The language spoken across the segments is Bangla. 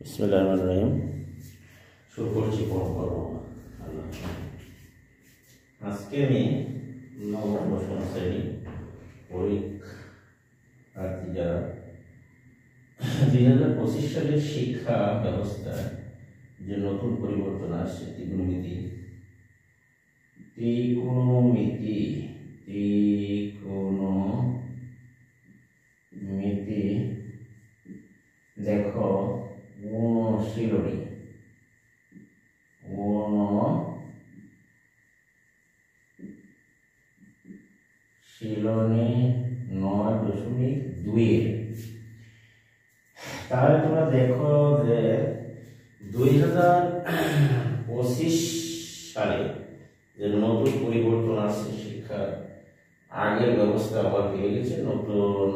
বিসমিল্লাহিররহমানিররহিম। শুরু করছি পরম আল্লাহ। আজকে আমি নবম দশম শ্রেণী পরীক্ষার্থী যারা 2025 সালের শিক্ষা ব্যবস্থায় যে নতুন পরিবর্তন আসছে ত্রিকোণমিতি দেখো অনুশীলনী 9.2 তাহলে তোমরা দেখো যে 2025 সালে যে নতুন পরিবর্তন আসছে শিক্ষা আগের ব্যবস্থা আবার ফিরে গেছে, নতুন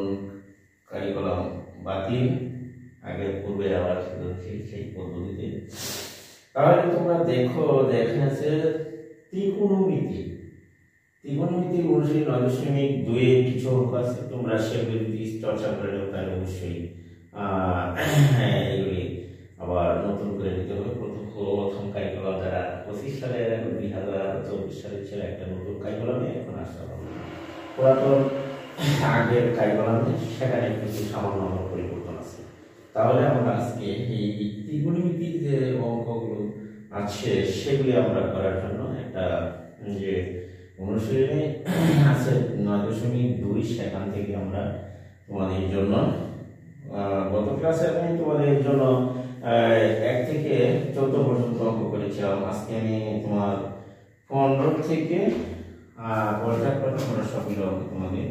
কারিকুলাম বাতিল, আগের পূর্বে আবার সেই পদ্ধতিতে। তাহলে তোমরা দেখো যে এখানে আছে ত্রিকোণমিতির অনুশীলনী 9.2 কিছু অঙ্ক আছে, তোমরা সেগুলি যদি চর্চা করে নেও তাহলে অবশ্যই এগুলি আবার নতুন করে নিতে হবে। প্রথম কারিকুলাম যারা 25 সালে 2024 সালে ছিল একটা নতুন কারিকুলামে এখন আসতে হবে পুরাতন আগের কারিকুলামে, সেখানে কিছু সামান্য পরিবর্তন আছে। তাহলে আমরা আজকে এই ত্রিকোণমিতির যে অঙ্কগুলো আছে সেগুলি আমরা করার জন্য একটা যে অনুশীলনী আছে 9.2, সেখান থেকে আমরা তোমাদের জন্য গত ক্লাসে আমি তোমাদের জন্য 1 থেকে 14 পর্যন্ত অঙ্ক করেছিলাম। আজকে আমি তোমার 15 থেকে পর্যাপ্ত সবগুলো অঙ্ক তোমাদের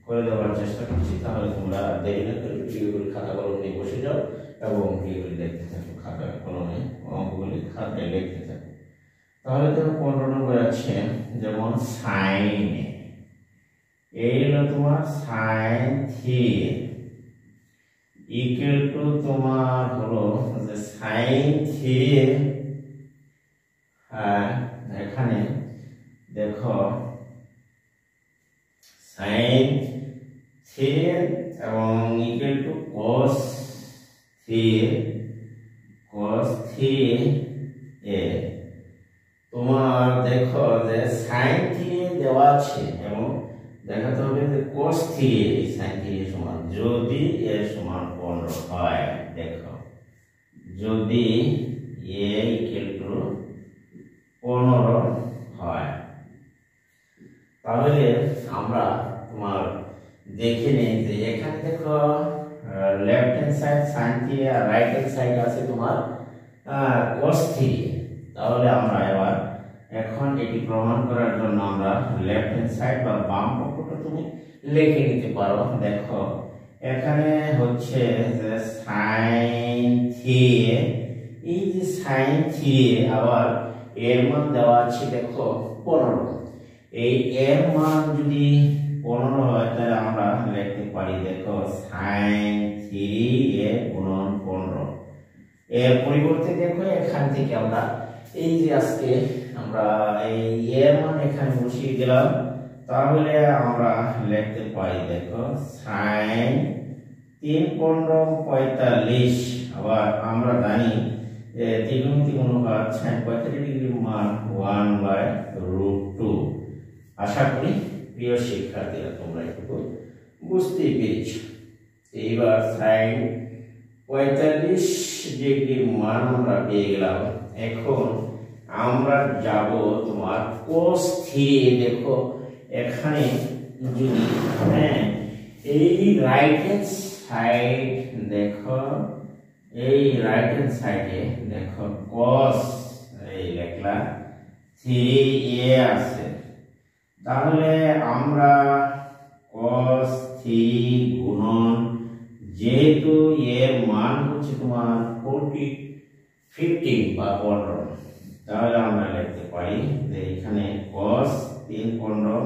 করে দেওয়ার চেষ্টা করছি। তাহলে তোমরা দেরি না করে ভিডিওগুলি খাতা কলম নিয়ে বসে যাও এবং ভিডিওগুলি দেখতে থাকো, খাতা কলমে অঙ্কগুলি খাতায় লিখতে থাকো। তাহলে দেখো 15 নম্বর আছে যেমন সাইন, এই হলো তোমার সাইন থি ইকুয়াল টু তোমার হলো যে সাইন থি, এখানে দেখো সাইন থি এবং ইকুয়াল টু cos থি এ। তোমার দেখো যে সাইন থি দেওয়া আছে এবং দেখাতে হবে যে cos থি এই সাইন থি সমান যদি এ সমান 15 হয়। দেখো যদি এ ইকুয়াল টু 15 হয় তাহলে আমরা তোমার দেখে নেই যে এখানে দেখো লেফট হ্যান্ড সাইড সাইন থি আর রাইট হ্যান্ড সাইড আছে তোমার cos থি। তাহলে আমরা এবার এখন এটি প্রমাণ করার জন্য আমরা লেফট হ্যান্ড সাইড বা বাম পক্ষটা তুমি লিখে নিতে পারো। দেখো এখানে হচ্ছে যে সাইন থি, এই যে সাইন থি আবার এর মান দেওয়া আছে দেখো 15, এই এর মান যদি 15 হয় তাহলে আমরা লিখতে পারি দেখো সাইন থি এ গুণন 15। এর পরিবর্তে দেখো এখান থেকে আমরা এই যে আজকে আমরা এই এর মান এখানে বসিয়ে দিলাম, তাহলে আমরা লিখতে পারি দেখো সাইন 3 15 45। আবার আমরা জানি যে ত্রিকোণমিতিক অনুপাত sin 45 ডিগ্রির মান 1/√2। আশা করি প্রিয় শিক্ষার্থীরা তোমরা একটু বুঝতে পেরেছো। এইবার sin 45 ডিগ্রির মান আমরা পেয়ে গেলাম। এখন আমরা যাব তোমার cos থি। দেখো এখানে যদি এই রাইট হ্যান্ড সাইড দেখো, এই রাইট হ্যান্ড সাইডে দেখো cos এই লেখলা থি এ আছে, তাহলে আমরা cos থি গুণন যেহেতু এর মান হচ্ছে তোমার 15 বা 15, তাহলে আমরা লিখতে পারি যে এখানে cos 3 15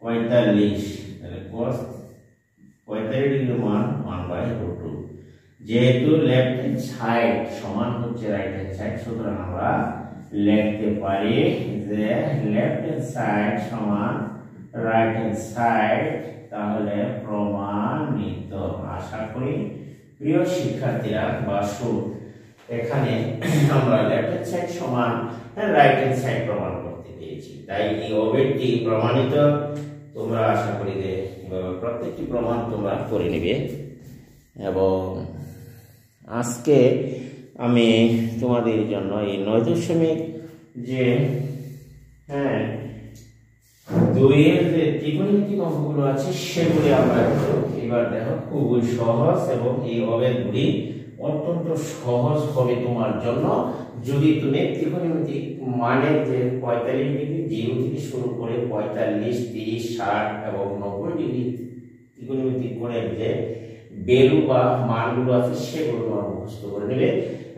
45, তাহলে cos 45 ডিগ্রি মান 1/√2। যেহেতু লেফট হ্যান্ড সাইড সমান হচ্ছে রাইট হ্যান্ড সাইড, সুতরাং আমরা লিখতে পারি যে লেফট হ্যান্ড সাইড সমান রাইট হ্যান্ড সাইড। তাহলে প্রমাণিত। আশা করি প্রিয় শিক্ষার্থীরা বা এখানে আমরা লেফট হ্যান্ড সাইড সমান রাইট হ্যান্ড সাইড প্রমাণ করতে পেরেছি। তাই এই অবেদটি প্রমাণিত। তোমরা আশা করি যে প্রত্যেকটি প্রমাণ তোমরা করে নেবে। এবং আজকে আমি তোমাদের জন্য এই 9 যে দুইয়ের যে ত্রিকোণমিতিক অঙ্কগুলো আছে সেগুলি আমরা এবার দেখো খুবই সহজ, এবং এই অবেদগুলি অত্যন্ত সহজ হবে তোমার জন্য যদি তুমি ত্রিকোণমিতিক মানের যে 45 ডিগ্রি 0 থেকে শুরু করে 45, 30, 60 এবং 90 ডিগ্রি ত্রিকোণমিতিক কোণের যে ভ্যালু বা মানগুলো আছে সেগুলো তোমরা মুখস্থ করে নেবে,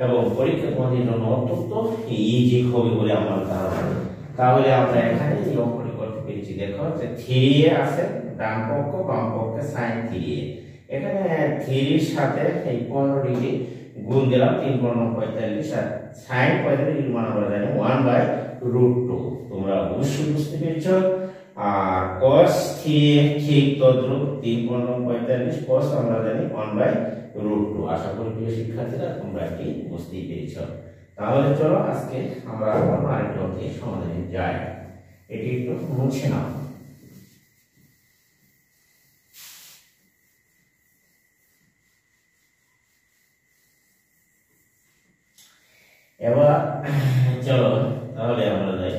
এবং পরীক্ষা তোমাদের জন্য অত্যন্ত ইজি হবে বলে আমার ধারণা। তাহলে আমরা এখানে এই অঙ্কটি করতে পেরেছি। দেখো যে 3a আছে, ডান পক্ষ বাম পক্ষে sin 3a। এখানে 3 এর সাথে এই 15 ডিগ্রি গুণ দিলাম, 3 × 45 আর sin 45 ডিগ্রি মান আমরা জানি 1/√2। তোমরা অবশ্যই বুঝতে পেরেছো। আর cos 3a ঠিক তদ্রূপ 3 × 45 cos আমরা জানি 1/√2। আশা করি প্রিয় শিক্ষার্থীরা তোমরা এটি বুঝতেই পেরেছো। তাহলে চলো আজকে আমরা অন্য আরেকটি অঙ্কের সমাধানে যাই। এটি একটু মুছে নাও। এবার চলো তাহলে আমরা যাই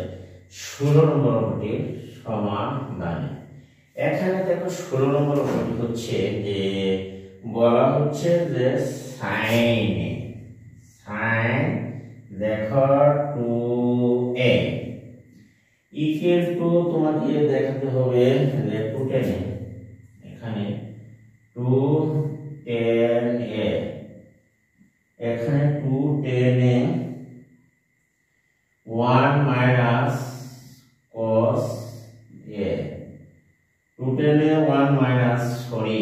16 নম্বর অঙ্কটির সমাধানে। এখানে দেখো 16 নম্বর অঙ্কটি হচ্ছে যে বলা হচ্ছে যে sin দেখো 2a ইকুয়াল টু তোমাকে দেখাতে হবে যে 2tan a। এখানে 2tan a, এখানে 2tan a 1 minus cos a, 2tan a 1 minus sorry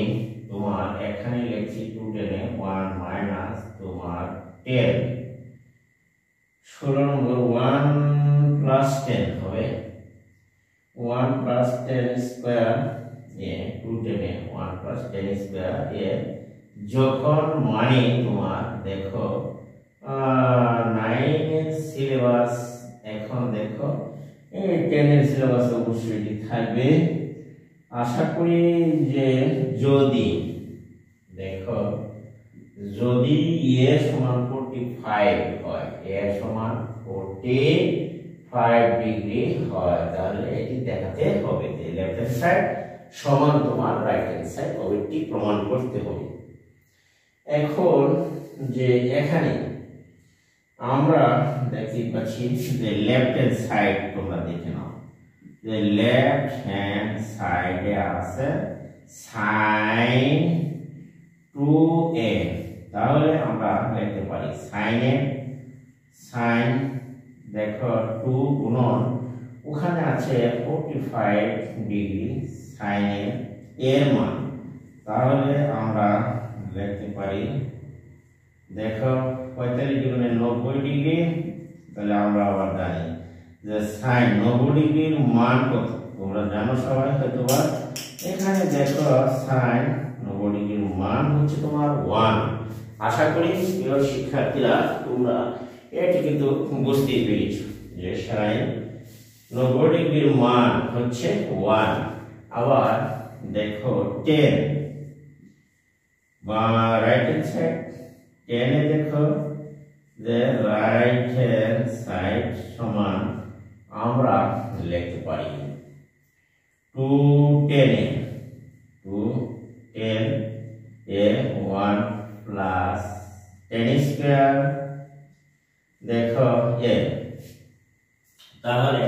তোমার এখানে লিখছি 2tan a 1 minus তোমার 10। 16 নম্বর 1 plus 10 হবে 1 plus 10 square a 2tan a 1 plus 10 square a যখন মানে তোমার দেখো 9 এর সিলেবাস, এখন দেখো এই 10 এর সিলেবাস অবশ্যই থাকবে। আশা করি যে যদি দেখো যদি a সমান 45 হয়, a সমান 45 ডিগ্রি হয়, তাহলে এটি দেখাতে হবে যে লেফট হ্যান্ড সাইড সমান তোমার রাইট হ্যান্ড সাইড, অবশ্যই প্রমাণ করতে হবে। এখন যে এখানে আমরা দেখতে পাচ্ছি যে লেফট হ্যান্ড সাইড তোমরা দেখে নাও যে লেফট হ্যান্ড সাইডে আছে sin 2a। তাহলে আমরা লিখতে পারি sin দেখো 2 গুণন ওখানে আছে 45 ডিগ্রি sin এর মান, তাহলে আমরা লিখতে পারি দেখো 45 গুণে 90 ডিগ্রি, তাহলে আমরা আবার জানি যে sin 90 ডিগ্রির মান কত তোমরা জানো সবাই হয়তোবা। এখানে দেখো sin 90 ডিগ্রির মান হচ্ছে তোমার 1। আশা করি প্রিয় শিক্ষার্থীরা তোমরা এটি কিন্তু বুঝতেই পেরেছো যে sin 90 ডিগ্রির মান হচ্ছে 1। আবার দেখো 10 বা রাইট হ্যান্ড সাইড 10 এ দেখো যে রাইট হ্যান্ড সাইড সমান আমরা লিখতে পারি 2tan a 1 plus tan square দেখো a। তাহলে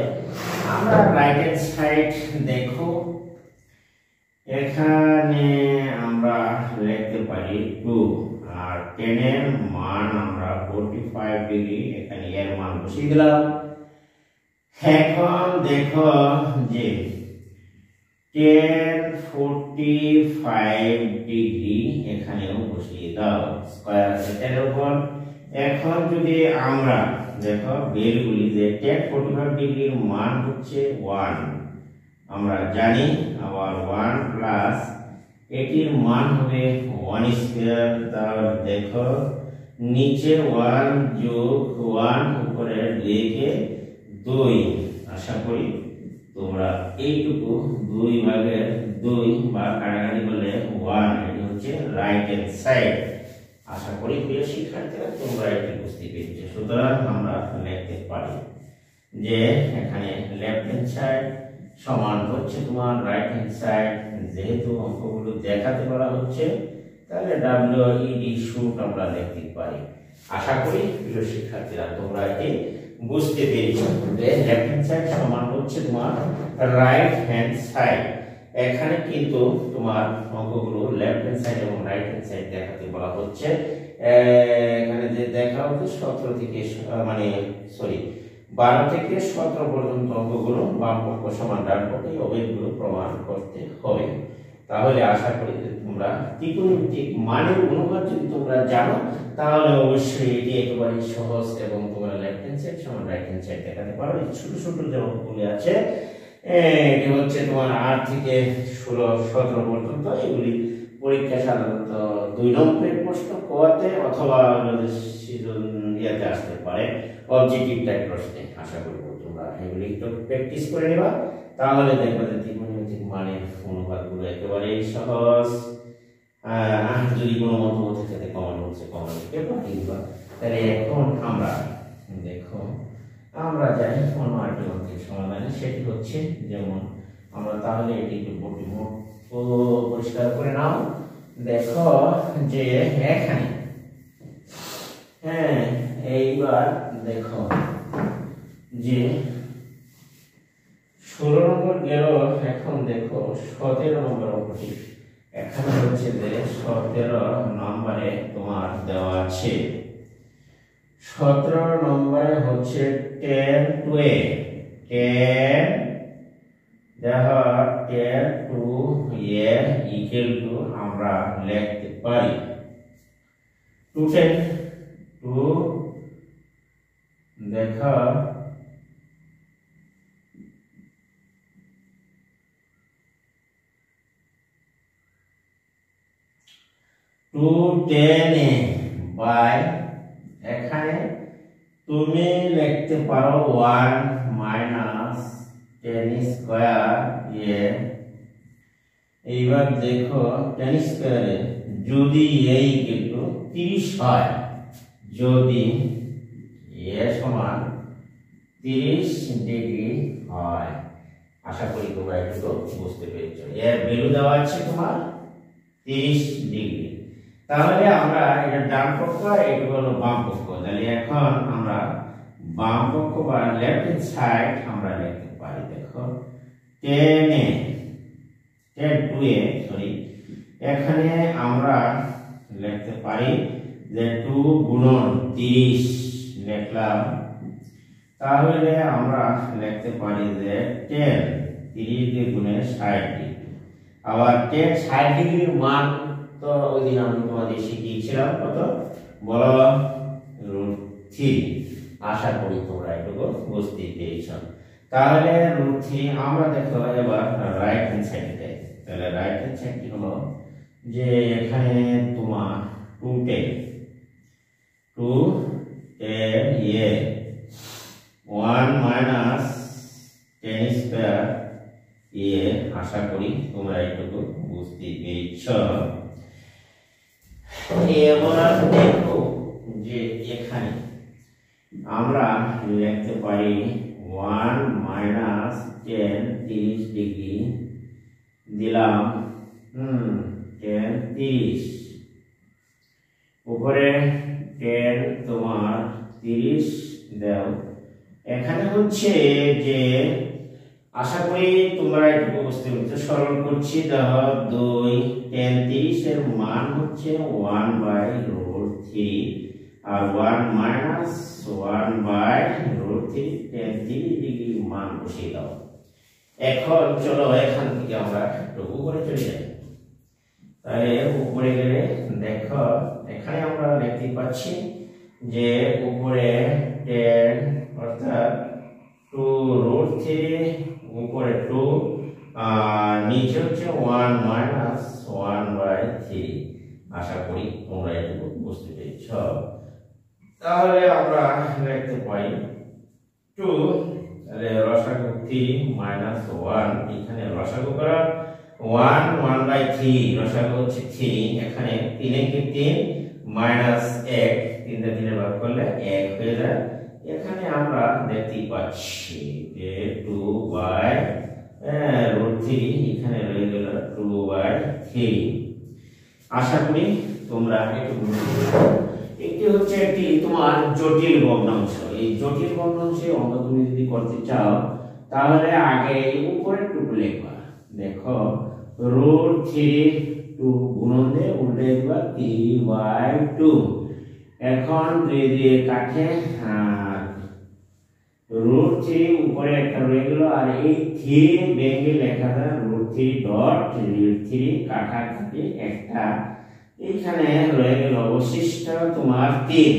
আমরা রাইট হ্যান্ড সাইড দেখো এখানে আমরা লিখতে পারি 2 আর 10 এর মান আমরা 45 ডিগ্রি এখানে এর মান বসিয়ে দিলাম। এখন দেখো যে 10 45 ডিগ্রি এখানেও বসিয়ে দাও, স্কয়ার আছে 10 এর উপর। এখন যদি আমরা দেখো ভ্যালুগুলি যে 10 45 ডিগ্রির মান হচ্ছে 1 আমরা জানি, আবার 1 প্লাস এটির মান হবে 1 স্কয়ার। তাহলে দেখো নিচে 1 যোগ 1 উপরে 2 কে 2। আশা করি তোমরা এইটুকু 2 ভাগের 2 বা কাটাকাটি করলে 1, এটি হচ্ছে রাইট হ্যান্ড সাইড। আশা করি প্রিয় শিক্ষার্থীরা তোমরা এটি বুঝতে পেরেছো। সুতরাং আমরা লিখতে পারি যে এখানে লেফট হ্যান্ড সাইড সমান হচ্ছে তোমার রাইট হ্যান্ড সাইড। যেহেতু অঙ্কগুলো দেখাতে বলা হচ্ছে তাহলে WED শুট আমরা লিখতে পারি। আশা করি প্রিয় শিক্ষার্থীরা তোমরা এটি বুঝতে পেরেছো যে লেফট হ্যান্ড সাইড সমান হচ্ছে তোমার রাইট হ্যান্ড সাইড। এখানে কিন্তু তোমার অঙ্কগুলো লেফট হ্যান্ড সাইড এবং রাইট হ্যান্ড সাইড দেখাতে বলা হচ্ছে। এখানে যে দেখা হচ্ছে 17 থেকে 12 থেকে 17 পর্যন্ত অঙ্কগুলো বাম পক্ষ সমান ডান পক্ষ এই অভিযোগগুলো প্রমাণ করতে হবে। তাহলে আশা করি যে তোমরা ত্রিকোণমিতিক মানের অনুপাত যদি তোমরা জানো তাহলে অবশ্যই এটি একেবারে সহজ এবং তোমরা লেফট হ্যান্ড সাইড সমান রাইট হ্যান্ড সাইড দেখাতে পারো। এই ছোট ছোট যে অঙ্কগুলো আছে এটি হচ্ছে তোমার 8 থেকে 16 17 পর্যন্ত। এগুলি পরীক্ষা সাধারণত 2 নম্বরের প্রশ্ন কোয়াতে অথবা ইয়াতে আসতে পারে অবজেক্টিভ টাইপ প্রশ্নে। আশা করব তোমরা এগুলি একটু প্র্যাকটিস করে নেবা, তাহলে দেখবে যে ত্রিকোণমিতিক মানের অনুপাতগুলো একেবারে সহজ। যদি কোনো মতামত থাকে কমেন্ট বক্সে কমেন্ট করতে তাহলে এখন আমরা দেখো আমরা যাই অন্য আরেকটি অঙ্কের সমাধানে। সেটি হচ্ছে যেমন আমরা তাহলে এটি বোর্ডটি পরিষ্কার করে নাও। দেখো যে এখানে এইবার দেখো যে 16 নম্বর গেল। এখন দেখো 17 নম্বর অঙ্কটি এখানে হচ্ছে যে 17 নম্বরে তোমার দেওয়া আছে 17 নম্বরে হচ্ছে 10 to a 10 দেখো 10 to a equal to আমরা লিখতে পারি 210 to দেখো টু 10 বাই এখানে তুমি লিখতে পারো 1 মাইনাস 10 স্কয়ার এ। এইবার দেখো 10 স্কয়ারে যদি a কিন্তু 30 হয়, যদি a সমান 30 ডিগ্রি হয়। আশা করি তোমরা একটু বুঝতে পেরেছো। এর ভ্যালু দেওয়া আছে তোমার 30 ডিগ্রি। তাহলে আমরা এটা ডান পক্ষ এটা হলো বাম পক্ষ। তাহলে এখন আমরা বাম পক্ষ বা লেফট হ্যান্ড সাইড আমরা লিখতে পারি। দেখো 10 to a এখানে আমরা লিখতে পারি যে 2 গুণন 30 লিখলাম। তাহলে আমরা লিখতে পারি যে 10 30 দিয়ে গুণে 60 ডিগ্রি। আবার 10 60 ডিগ্রির মান তো ওই দিন আমি তোমাদের শিখিয়েছিলাম কত বলো √3। আশা করি তোমরা এটুকু বুঝতে পেরেছ। তাহলে √3 আমরা দেখো এবার রাইট হ্যান্ড সাইডে। তাহলে রাইট হ্যান্ড সাইডটি হলো যে এখানে তোমার 210 এ 1 মাইনাস 10 স্কয়ার এ। আশা করি তোমরা এটুকু বুঝতে পেরেছ। এবার দেখো যে এখানে আমরা লিখতে পারি 1 মাইনাস 10 30 ডিগ্রি দিলাম 10 30 উপরে 10 তোমার 30 দাও। এখানে হচ্ছে যে আশা করি তোমরা একটু বুঝতে পেরেছো। সরল করছি দেখো 2 10 30 এর মান হচ্ছে 1 বাই √3 আর 1 মাইনাস 1 বাই √3 10 30 ডিগ্রি মান বসিয়ে দাও। এখন চলো এখান থেকে আমরা একটু উপরে চলে যাই। তাহলে উপরে গেলে দেখো এখানে আমরা দেখতে পাচ্ছি যে উপরে 10 অর্থাৎ 2√3 উপরে 2 আর নিচে হচ্ছে 1 মাইনাস 1 পেয়েছ। তাহলে আমরা লিখতে পাই 2 তাহলে রসাগু 3 মাইনাস 1 এখানে রসাগু করা 1 1/3 রসাগু হচ্ছে 3 এখানে 3 কে 3 মাইনাস 1 3 টা 3 ভাগ করলে 1 হয়ে যায়। এখানে আমরা দেখতে পাচ্ছি যে 2/√3 এখানে রয়ে গেল 2/3। আশা করি তোমরা একটি হচ্ছে একটি তোমার জটিল ভগ্নাংশ। এই জটিল ভগ্নাংশে অঙ্ক তুমি যদি করতে চাও তাহলে আগে উপরে টুকু লিখবা। দেখো √3 2 গুণন দিয়ে উল্টে দিবা 3/2। এখন 2 দিয়ে কাটে √3 উপরে একটা রয়ে গেল আর এই 3 ভেঙে লেখা যায় √3 ডট √3 কাটাকাটি একটা এখানে রয়ে গেল অবশিষ্ট তোমার 3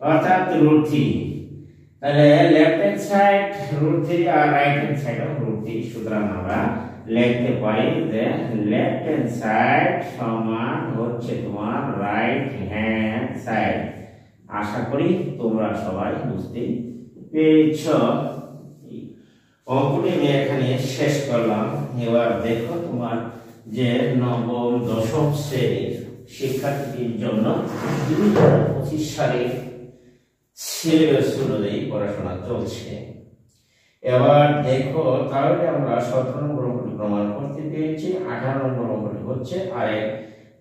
অর্থাৎ √3। তাহলে লেফট হ্যান্ড সাইড √3 আর রাইট হ্যান্ড সাইড √3। সুতরাং আমরা লিখতে পারি যে লেফট হ্যান্ড সাইড সমান হচ্ছে তোমার রাইট হ্যান্ড সাইড। আশা করি তোমরা সবাই বুঝতে পেরেছ। অঙ্কটি আমি এখানে শেষ করলাম। এবার দেখো তোমার যে নবম দশম শ্রেণীর শিক্ষার্থীদের জন্য 2025 সালে সিলেবাস অনুযায়ী পড়াশোনা চলছে। এবার দেখো তাহলে আমরা 17 নম্বর অঙ্কটি প্রমাণ করতে পেরেছি। 18 নম্বর অঙ্কটি হচ্ছে আরে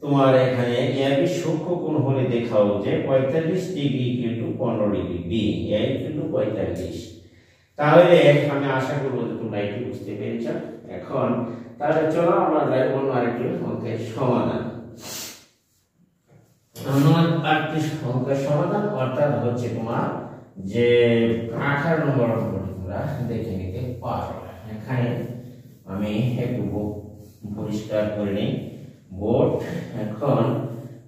তোমার এখানে এবি সূক্ষ্ম কোণ হলে দেখাও যে 45 degree equal to 15 degree B A equal to 45। তাহলে আমি আশা করব যে তোমরা এটি বুঝতে পেরেছো। এখন তাহলে চলো আমরা যাই অন্য আরেকটি অঙ্কের সমাধান। অঙ্কের সমাধান অর্থাৎ হচ্ছে তোমার যে 18 নম্বর অঙ্কটি তোমরা দেখে নিতে পারো। এখানে আমি একটু পরিষ্কার করে নিই বোর্ড। এখন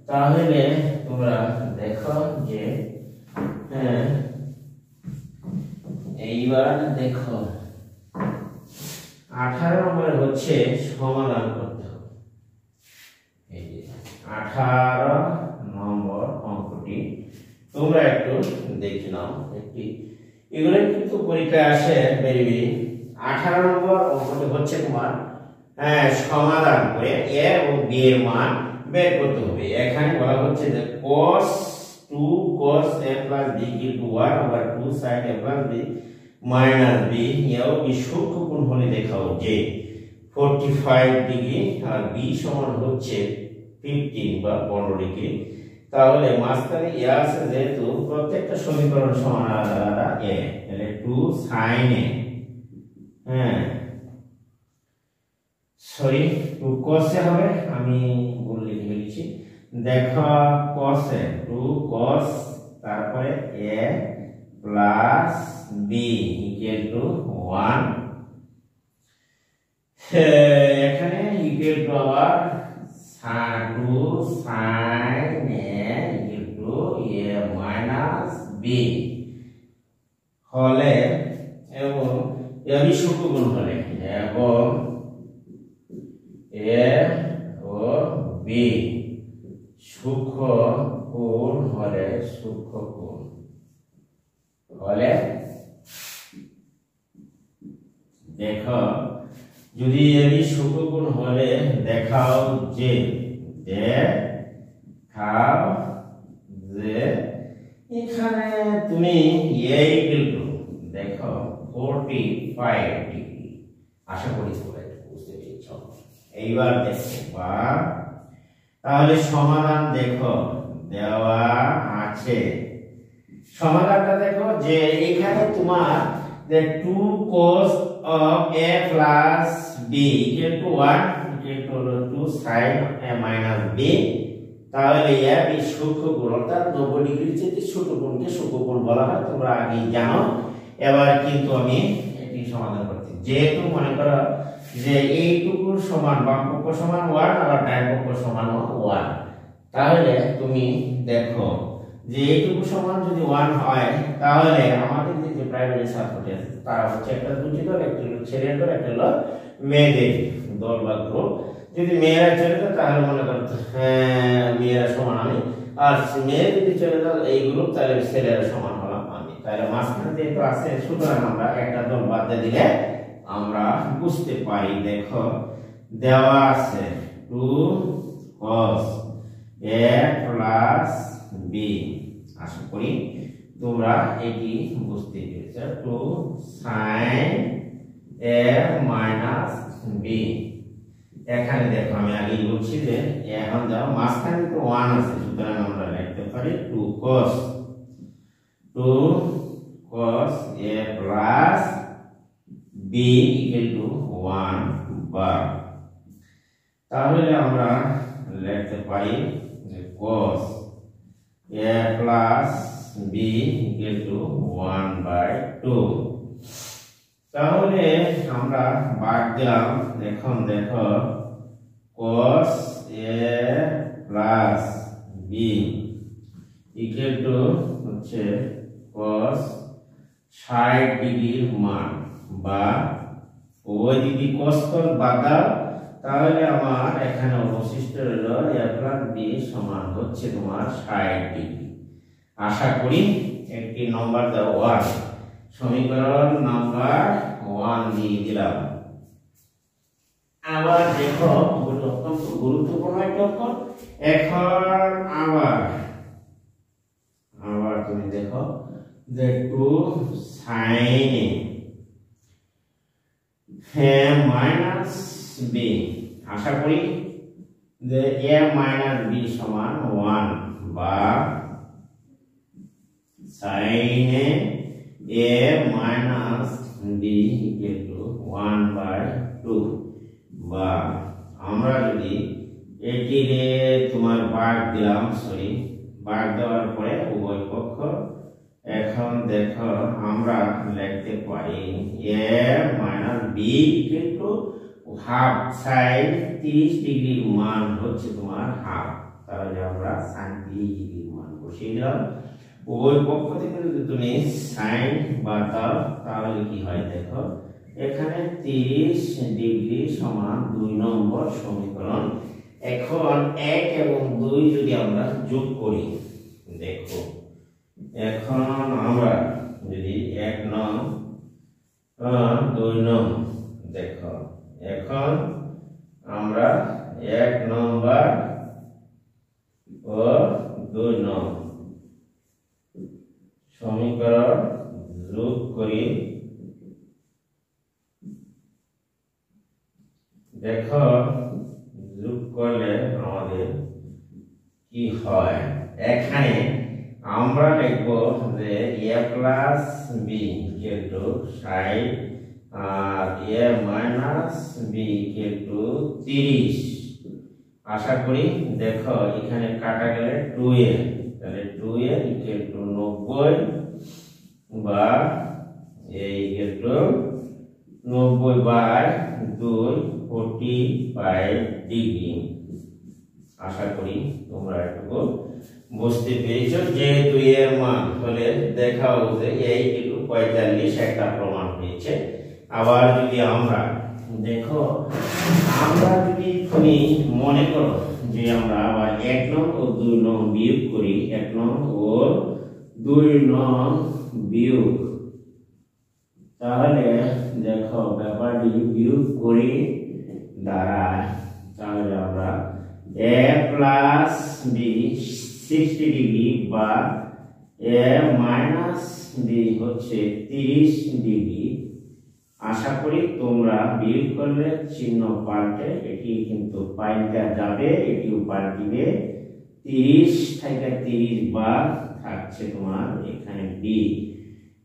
তাহলে তোমরা দেখো যে এইবার দেখো 18 নম্বরে হচ্ছে সমাধান করতে হবে। এই যে 18 নম্বর অঙ্কটি তোমরা একটু দেখে নাও। একটি এগুলো কিন্তু পরীক্ষায় আসে বেরি বেরি। 18 নম্বর অঙ্কটি হচ্ছে তোমার সমাধান করে a ও b এর মান বের করতে হবে। এখানে বলা হচ্ছে যে cos 2 cos a plus b equal to 1/2 sin a plus b minus b এও b সূক্ষ্ম কোণ হলে দেখাও যে 45 ডিগ্রি আর b সমান হচ্ছে 15 বা 15 ডিগ্রি। তাহলে মাঝখানে a আছে যেহেতু প্রত্যেকটা সমীকরণ সমান আলাদা আলাদা a তাহলে 2 sin a সরি 2 cos এ হবে। আমি ভুল লিখে ফেলেছি। দেখো cos এ 2 cos তারপরে a plus b equal two 1। এখানে ইকুয়াল টু আবার 2 sin a equal to a minus b হলে এবং এবি সূক্ষ্ম কোণ হলে এবং a ও b সূক্ষ্ম কোণ হলে দেখো যদি এবি সূক্ষ্ম কোণ হলে দেখাও যে এখানে তুমি a ইকুয়াল টু দেখো 45 ডিগ্রি। আশা করি তোমরা এটা বুঝতে পেরেছো। এইবার দেখো বা তাহলে সমাধান দেখো দেওয়া আছে। সমাধানটা দেখো যে এখানে তোমার যে 2 cos of a plus b equal to 1 equal to 2 sin a minus b। তাহলে a b সূক্ষ্ম কোণ অর্থাৎ 90 ডিগ্রির চেয়ে ছোট কোণকে সূক্ষ্ম কোণ বলা হয়, তোমরা আগেই জানো। এবার কিন্তু আমি এটি সমাধান করছি। যেহেতু মনে করো যে এইটুকুর সমান বাম পক্ষ সমান 1 আর ডান পক্ষ সমান 1, তাহলে তুমি দেখো যে এইটুকু সমান যদি 1 হয় তাহলে আমাদের যে প্রাইমারি ছাত্রটি আছে তারা হচ্ছে একটা দুটি দল, একটা হলো ছেলের দল, একটা হলো মেয়েদের দল বা গ্রুপ। যদি মেয়েরা চলে যায় তাহলে মনে করো মেয়েরা সমান আমি আর মেয়ে যদি চলে যাও এই গ্রুপ, তাহলে ছেলের সমান হলাম আমি। তাহলে মাঝখানে যেহেতু আছে, সুতরাং আমরা একটা দল বাদ দিয়ে দিলে আমরা বুঝতে পারি। দেখো দেওয়া আছে 2 cos a প্লাস b। আশা করি তোমরা এটি বুঝতে পেরেছো। 2 sin a মাইনাস b। এখানে দেখো আমি আগে বলছি যে এখন দাও মাঝখানে তো 1 আছে, সুতরাং আমরা লিখতে পারি 2 cos a plus b equal two 1 বার। তাহলে আমরা লিখতে পারি যে cos a plus b equal two 1/2। তাহলে আমরা বাদ দিলাম। এখন দেখো cos a plus b equal to হচ্ছে cos 60 ডিগ্রির মান, বা ওই যদি cos বাদ দাও তাহলে আমার এখানে অবশিষ্ট রইল a প্লাস b সমান হচ্ছে তোমার 60 ডিগ্রি। আশা করি একটি নম্বর দাও 1, সমীকরণ নাম্বার 1 দিয়ে দিলাম। আবার দেখো অত্যন্ত গুরুত্বপূর্ণ একটা অঙ্ক। এখন আবার তুমি দেখো যে 2 sin a মাইনাস b। আশা করি যে a মাইনাস b সমান 1, বা sin a minus b equal two 1/2। বা আমরা যদি এটিরে তোমার ভাগ দিলাম, ভাগ দেওয়ার পরে উভয় পক্ষ, এখন দেখো আমরা লিখতে পারি a minus b equal to half. Sine 30 ডিগ্রির মান হচ্ছে তোমার হাফ, তাহলে আমরা sin 30 ডিগ্রির মান বসিয়ে দিলাম। ওই পক্ষ থেকে যদি তুমি সাইন বাদ দাও তাহলে কি হয় দেখো, এখানে 30 ডিগ্রি সমান 2 নম্বর সমীকরণ। এখন 1 এবং 2 যদি আমরা যোগ করি, দেখো এখন আমরা যদি 1 নং 2 নং, দেখো এখন আমরা 1 নম্বর ও 2 নং সমীকরণ যোগ করি। দেখো যোগ করলে আমাদের কি হয়, এখানে আমরা লিখব যে a plus b equal to 60 আর a minus b equal to 30। আশা করি দেখো এখানে কাটা গেলে 2a, তাহলে 2a ইকুয়াল টু 90, বা a ইকুয়াল টু 90/2 45 ডিগ্রি। আশা করি তোমরা এটুকু বুঝতে পেরেছো। যেহেতু এর মান হলে দেখাও যে এই ইকুয়াল টু 45 একটা প্রমাণ হয়েছে। আবার যদি আমরা দেখো, আমরা যদি তুমি মনে করো যে আমরা আবার 1 নং ও 2 নং বিয়োগ করি, 1 নং ও 2 নং বিয়োগ, তাহলে দেখো ব্যাপারটি বিয়োগ করি দাঁড়ায়, তাহলে আমরা a প্লাস b 60 ডিগ্রি বা a মাইনাস b হচ্ছে 30 ডিগ্রি। আশা করি তোমরা বিয়োগ করলে চিহ্ন পাল্টে এটি কিন্তু পাল্টে যাবে, এটিও পাল্টিবে। 30 থেকে 30 বাদ থাকছে তোমার এখানে b,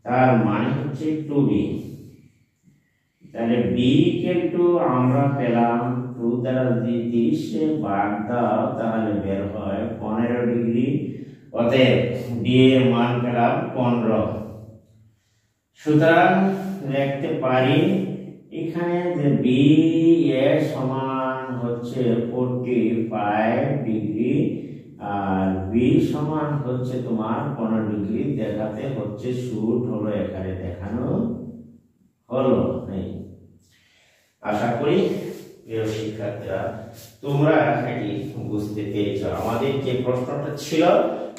তার মানে হচ্ছে 2b। তাহলে b ইকুয়াল টু আমরা পেলাম 2 দ্বারা যদি 30 এ ভাগ দাও তাহলে বের হয় 15 ডিগ্রি। অতএব b এর মান পেলাম 15। সুতরাং লিখতে পারি এখানে যে b এর সমান হচ্ছে 45 ডিগ্রি আর b সমান হচ্ছে তোমার 15 ডিগ্রি। দেখাতে হচ্ছে শুট হলো, এখানে দেখানো হলো। আশা করি প্রিয় শিক্ষার্থীরা, তোমরা এটি বুঝতে পেরেছো। আমাদের যে প্রশ্নটা ছিল,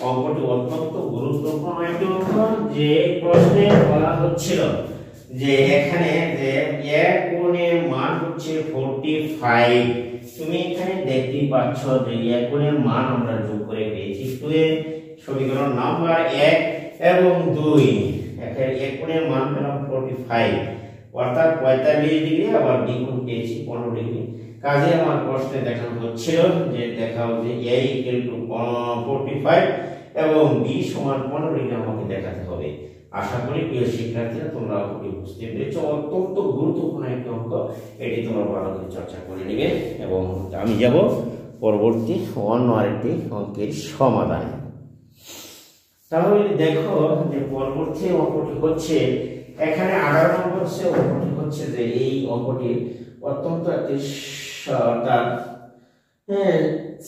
অঙ্কটি অত্যন্ত গুরুত্বপূর্ণ একটি অঙ্ক। যে প্রশ্নে বলা হচ্ছিল যে এখানে যে এক কোণের মান হচ্ছে 45। তুমি এখানে দেখতেই পাচ্ছ যে এক কোণের মান আমরা যোগ করে পেয়েছি 2 এর সমীকরণ নাম্বার 1 এবং 2। এখানে এক কোণের মান পেলাম 45, অর্থাৎ 45 ডিগ্রি, আবার দ্বিগুণ পেয়েছি 15 ডিগ্রি। কাজে আমার প্রশ্নে দেখানো হচ্ছিল যে দেখাও যে a = 45 এবং b সমান 15 ডিগ্রি আমাকে দেখাতে হবে। আশা করি প্রিয় শিক্ষার্থীরা তোমরা অঙ্কটি বুঝতে পেরেছো। অত্যন্ত গুরুত্বপূর্ণ একটি অঙ্ক, এটি তোমরা ভালো করে চর্চা করে নেবে এবং আমি যাব পরবর্তী অন্য আরেকটি অঙ্কের সমাধানে। তাহলে দেখো যে পরবর্তী অঙ্কটি হচ্ছে এখানে 18 নম্বর অঙ্কটি হচ্ছে যে এই অঙ্কটি অত্যন্ত একটি অর্থাৎ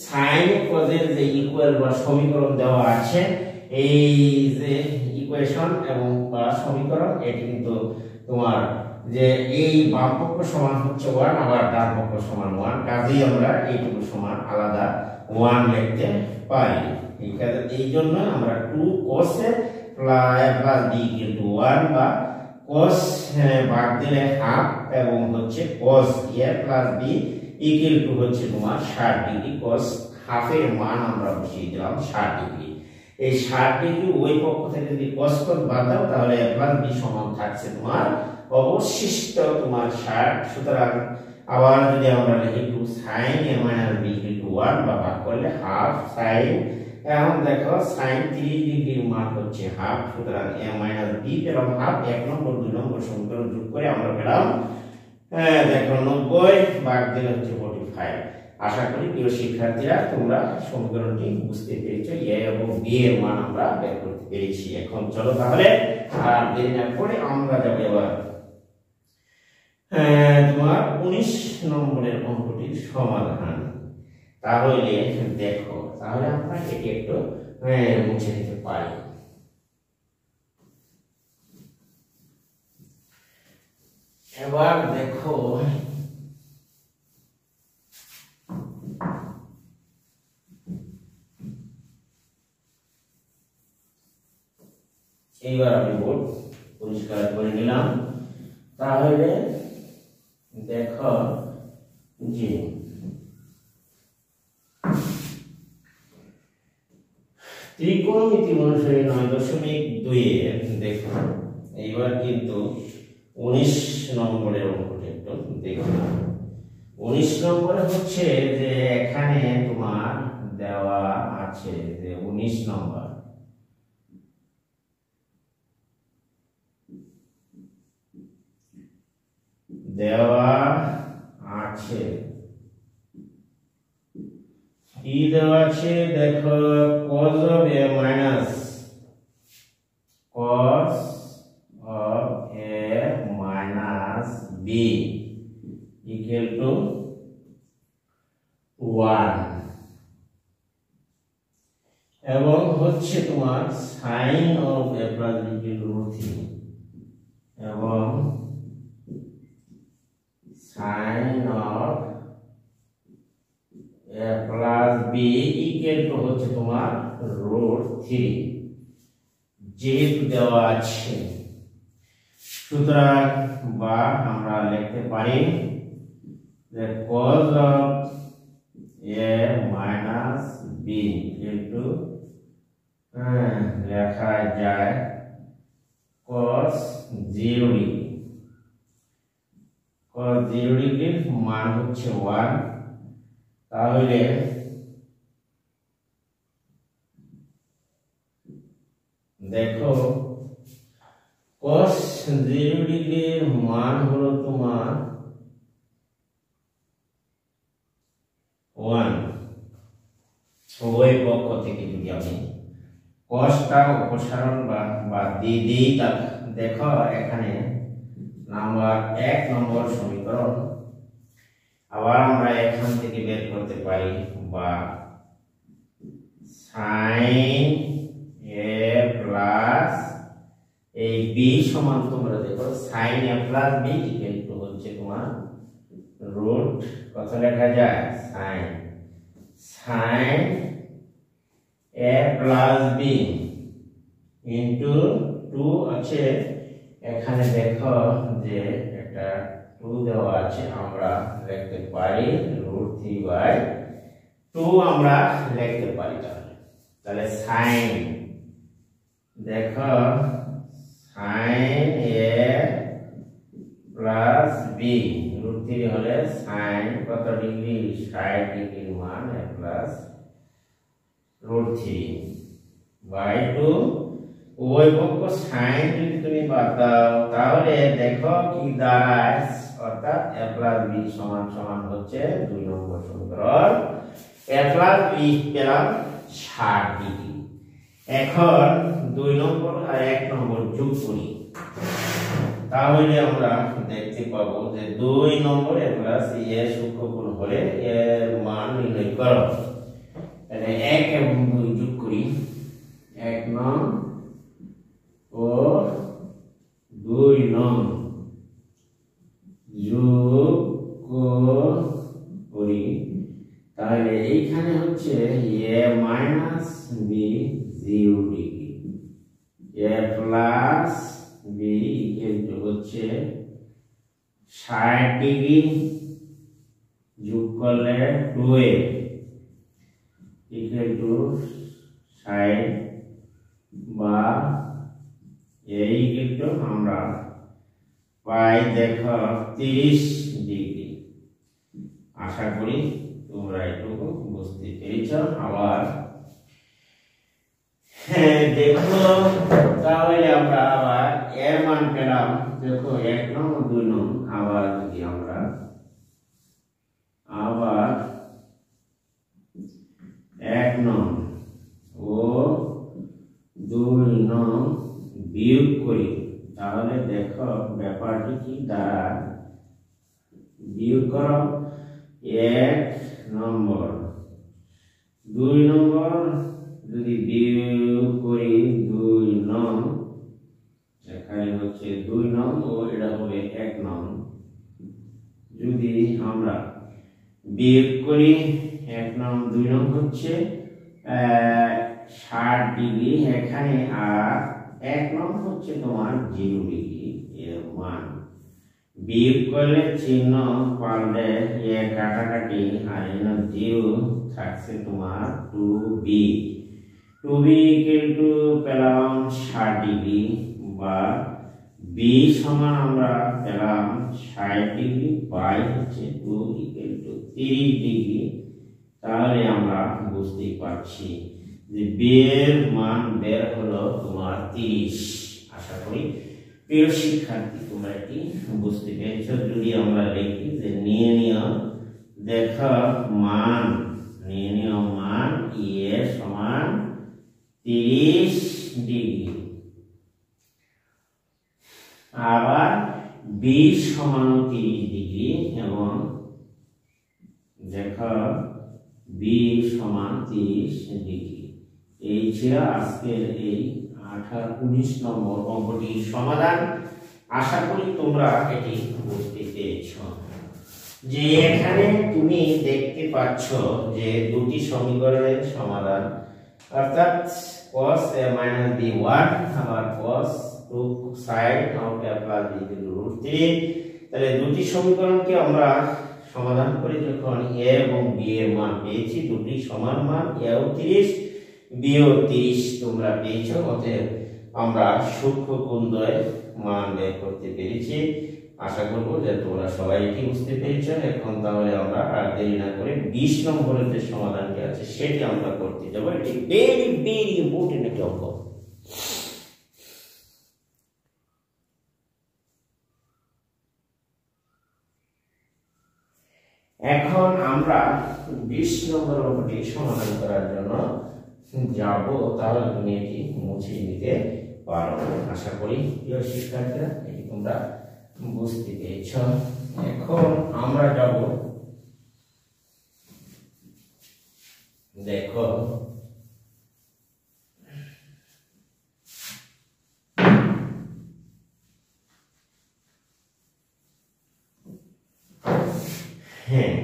সাইন কজের যে ইকুয়াল বা সমীকরণ দেওয়া আছে, এই যে ইকুয়েশন এবং বা সমীকরণ, এটি কিন্তু তোমার যে এই বাম পক্ষ সমান হচ্ছে 1, আবার ডান পক্ষ সমান 1। কাজেই আমরা এইটুকু সমান আলাদা 1 লিখতে পারি। এই জন্য আমরা 2 cos a plus b = 1 বা cos বাদ দিলে হাফ এবং হচ্ছে cos a plus b = হচ্ছে তোমার 60 ডিগ্রি। cos হাফের মান আমরা বসিয়ে দিলাম 60 ডিগ্রি। এই 60 ডিগ্রি ওই পক্ষ থেকে যদি cos বাদ দাও তাহলে a plus b সমান থাকছে তোমার অবশিষ্ট তোমার 60। সুতরাং আবার যদি আমরা লিখি 2 sin a minus b = 1 বা ভাগ করলে হাফ sin। এখন দেখো sin 30 ডিগ্রির মান হচ্ছে হাফ, সুতরাং a minus b পেলাম হাফ। 1 নম্বর 2 নম্বর সমীকরণ যোগ করে আমরা পেলাম দেখো 90 ভাগ দিলে হচ্ছে 45। আশা করি প্রিয় শিক্ষার্থীরা তোমরা সমীকরণটি বুঝতে পেরেছো। a এবং b এর মান আমরা বের করতে পেরেছি। এখন চলো তাহলে আর দেরি না করে আমরা যাব এবার তোমার 19 নম্বরের অঙ্কটির সমাধান। তাহলে দেখো, তাহলে আমরা এটি একটু মুছে দিতে পারি। এবার দেখো এইবার আমি বোর্ড পরিষ্কার করে নিলাম। তাহলে দেখো যে ত্রিকোণমিতি অনুসারে 9.2 এর দেখো এইবার কিন্তু 19 নম্বরের অঙ্কটা একটু দেখো। 19 নম্বরে হচ্ছে যে এখানে তোমার দেওয়া আছে যে 19 নম্বর দেওয়া আছে, কি দেওয়া আছে দেখো, cos of a minus cos of a minus b equal to 1 এবং হচ্ছে তোমার sin of a plus b equal to √3 এবং sin of a plus b equal to হচ্ছে তোমার √3 যেহেতু দেওয়া আছে। সুতরাং বা আমরা লিখতে পারি যে cos of a minus b equal to লেখা যায় cos 0 ডিগ্রি। cos 0 ডিগ্রির মান হচ্ছে 1। তাহলে দেখো cos 0 ডিগ্রির মান হলো তোমার 1। উভয় পক্ষ থেকে যদি আমি cosটা অপসারণ বা বাদ দিয়ে দিই, দেখো এখানে নাম্বার 1 নম্বর সমীকরণ আবার আমরা এখান থেকে বের করতে পারি বা sin a প্লাস এই b সমান তোমরা দেখো sin a plus b equal to হচ্ছে তোমার √, কত লেখা যায় sine sine a plus B into 2 আছে এখানে দেখো যে একটা 2 দেওয়া আছে আমরা লিখতে পারি √3/2 আমরা লিখতে পারি তাহলে সাইন দেখো সাইন a প্লাস বি √3 হলে সাইন কত ডিগ্রি 60 ডিগ্রির মান a প্লাস √3/2 উভয় পক্ষ সাইন যদি তুমি বাদ দাও তাহলে দেখো কি দাঁড়ায় অর্থাৎ a প্লাস b সমান সমান হচ্ছে 2 নম্বর সমীকরণ a প্লাস b পেলাম 60 ডিগ্রি। এখন 2 নম্বর আর 1 নম্বর যোগ করি তাহলে আমরা দেখতে পাবো যে 2 নম্বর a প্লাস a সূক্ষ্মগুণ হলে এর মান নির্ণয় করো। তাহলে 1 এবং 2 যোগ করি 1 নং ও 2 নং যোগ করি তাহলে এইখানে হচ্ছে a minus b 0 degree a plus b equal হচ্ছে 60 ডিগ্রি যোগ করলে 2a ইকুয়াল টু 60 বা এই কিন্তু আমরা পাই দেখো 30 ডিগ্রি। আশা করি তোমরা এটুকু বুঝতে পেরেছ। আবার দেখো তাহলে আমরা আবার এর মান পেলাম দেখো 1 নং 2 নং আবার যদি আমরা আবার 1 নং ও 2 নং বিয়োগ করি তাহলে দেখো ব্যাপারটি কি দাঁড়ায় বিয়োগ করো 1 নম্বর 2 নম্বর যদি বিয়োগ করি 2 নং এখানে হচ্ছে 2 নং ও এটা হবে 1 নং যদি আমরা বিয়োগ করি 1 নং 2 নং হচ্ছে 60 ডিগ্রি এখানে আর 1 নং হচ্ছে তোমার 0 ডিগ্রি এর মান বিয়োগ করলে চিহ্ন পাল্টে এ কাটাকাটি আর এখানে 0 থাকছে তোমার 2b ইকুয়াল টু পেলাম 60 ডিগ্রি বা b সমান আমরা পেলাম 60 ডিগ্রি বাই হচ্ছে 2 ইকুয়াল টু 30 ডিগ্রি। তাহলে আমরা বুঝতে পারছি যে b এর মান বের হলো তোমার 30। আশা করি প্রিয় শিক্ষার্থী তোমরা এটি বুঝতে পেরেছো। যদি আমরা লিখি যে নির্ণয় দেখো মান নির্ণয় মান a সমান 30 ডিগ্রি আবার b সমান 30 ডিগ্রি এবং দেখো b সমান 30 ডিগ্রি। এই ছিল আজকের এই 19 নম্বর অঙ্কটির সমাধান। আশা করি তোমরা এটি বুঝতে পেরেছ যে এখানে তুমি দেখতে পাচ্ছ যে দুটি সমীকরণের সমাধান অর্থাৎ cos a minus b1 আবার cos 2 sin of a plus b √3। তাহলে দুটি সমীকরণকে আমরা সমাধান করে যখন a এবং b এর মান পেয়েছি দুটি সমান মান a ও 30 b ও 30 তোমরা পেয়েছো। অতএব আমরা সূক্ষ্মকোণদ্বয়ের মান বের করতে পেরেছি। আশা করব যে তোমরা সবাই এটি বুঝতে পেরেছো। এখন তাহলে আমরা আর দেরি না করে 20 নম্বরের যে সমাধানটি আছে সেটি আমরা করতে যাব। এটি ভেরি ইম্পর্টেন্ট একটি অঙ্ক। এখন আমরা 20 নম্বর অঙ্কটি সমাধান করার জন্য যাব। তাহলে তুমি এটি মুছে নিতে পারো। আশা করি প্রিয় শিক্ষার্থীরা এটি তোমরা বুঝতে পেরেছ। এখন আমরা যাব দেখো হ্যাঁ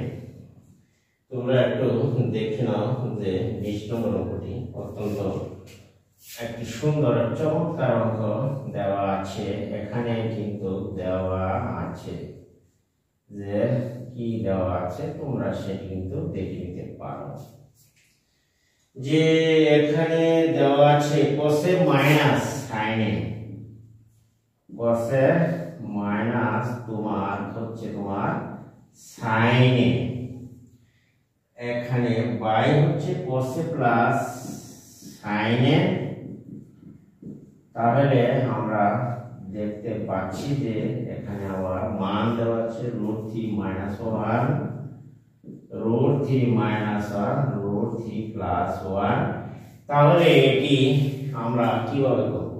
দেখে নাও যে 20 নম্বর অঙ্কটি অত্যন্ত একটি সুন্দর চমৎকার অঙ্ক দেওয়া আছে। এখানে কিন্তু দেওয়া আছে যে কি দেওয়া আছে তোমরা সেটি কিন্তু দেখে নিতে পারো। যে এখানে দেওয়া আছে cos minus sin cos minus তোমার হচ্ছে তোমার sin এখানে বাই হচ্ছে cos প্লাস sin তাহলে আমরা দেখতে পাচ্ছি যে এখানে আবার মান দেওয়া আছে √3 - 1 √3 - 1 √3 প্লাস 1। তাহলে এটি আমরা কিভাবে করব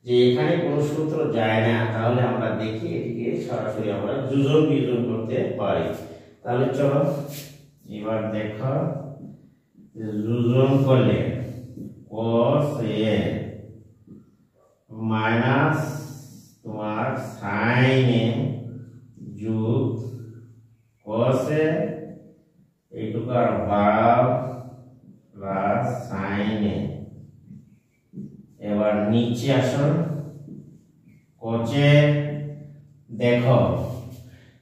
যে এখানে কোনো সূত্র যায় না, তাহলে আমরা দেখি এটিকে সরাসরি আমরা যোজন বিয়োজন করতে পারি। তাহলে চলো এবার দেখো যোজন করলে cos মাইনাস তোমার sin যোগ cos এইটুকু আর বাম প্লাস sin এবার নিচে আসো cos দেখো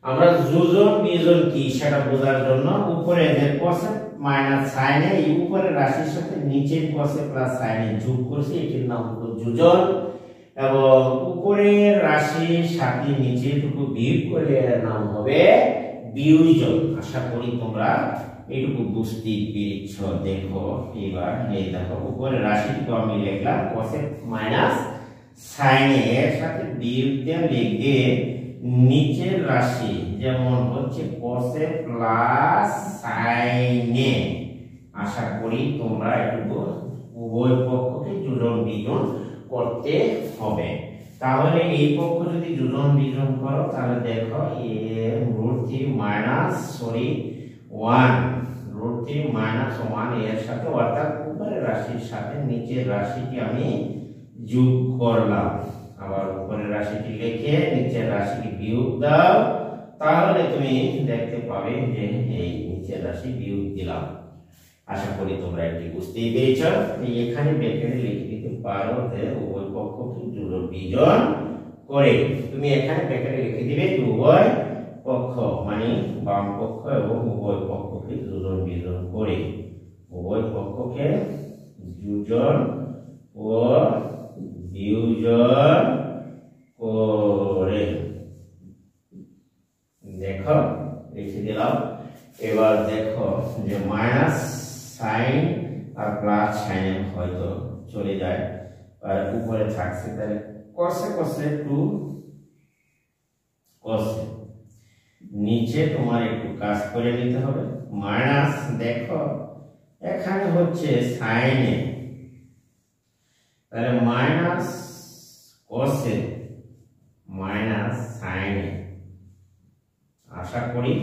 আমরা যোজন বিয়োজন কি সেটা বোঝার জন্য উপরে যে cos মাইনাস sin এই উপরের রাশির সাথে নিচের cos প্লাস sin যোগ করছি, এটির নাম হলো যোজন। এবং উপরের রাশির সাথে নিচেরটুকু বিয়োগ করে এর নাম হবে বিয়োজন। আশা করি তোমরা এইটুকু বুঝতে পেরেছ। দেখো এবার এই দেখো উপরের রাশিটুকু আমি লিখলাম cos মাইনাস sin এর সাথে বিয়োগ দিয়ে লিখে নিচের রাশি যেমন হচ্ছে cos প্লাস sin আশা করি তোমরা একটু উভয় পক্ষকে যোজন বিয়োজন করতে হবে। তাহলে এই পক্ষ যদি যোজন বিয়োজন করো তাহলে দেখো √3 মাইনাস 1 √3 মাইনাস 1 এর সাথে অর্থাৎ উপরের রাশির সাথে নিচের রাশিটি আমি যোগ করলাম। আবার উপরের রাশিটি লিখে নিচের রাশিটি বিয়োগ দাও, তাহলে তুমি দেখতে পাবে যে এই নিচের রাশি বিয়োগ দিলাম। আশা করি তোমরা এটি বুঝতেই পেরেছ। এখানে ব্র্যাকেটে লিখে দিতে পারো যে উভয় পক্ষকে যোজন বিয়োজন করে। তুমি এখানে ব্র্যাকেটে লিখে দিবে উভয় পক্ষ মানে বাম পক্ষ এবং উভয় পক্ষকে যোজন বিয়োজন করে, উভয় পক্ষকে যোজন ও বিয়োজন করে। দেখো লিখে দিলাম। এবার দেখো যে মাইনাস sin আর প্লাস sin হয়তো চলে যায় আর উপরে থাকছে, তাহলে cos 2 cos নিচে তোমার একটু কাজ করে নিতে হবে। মাইনাস দেখো এখানে হচ্ছে sin তাহলে মাইনাস cos মাইনাস sin আশা করি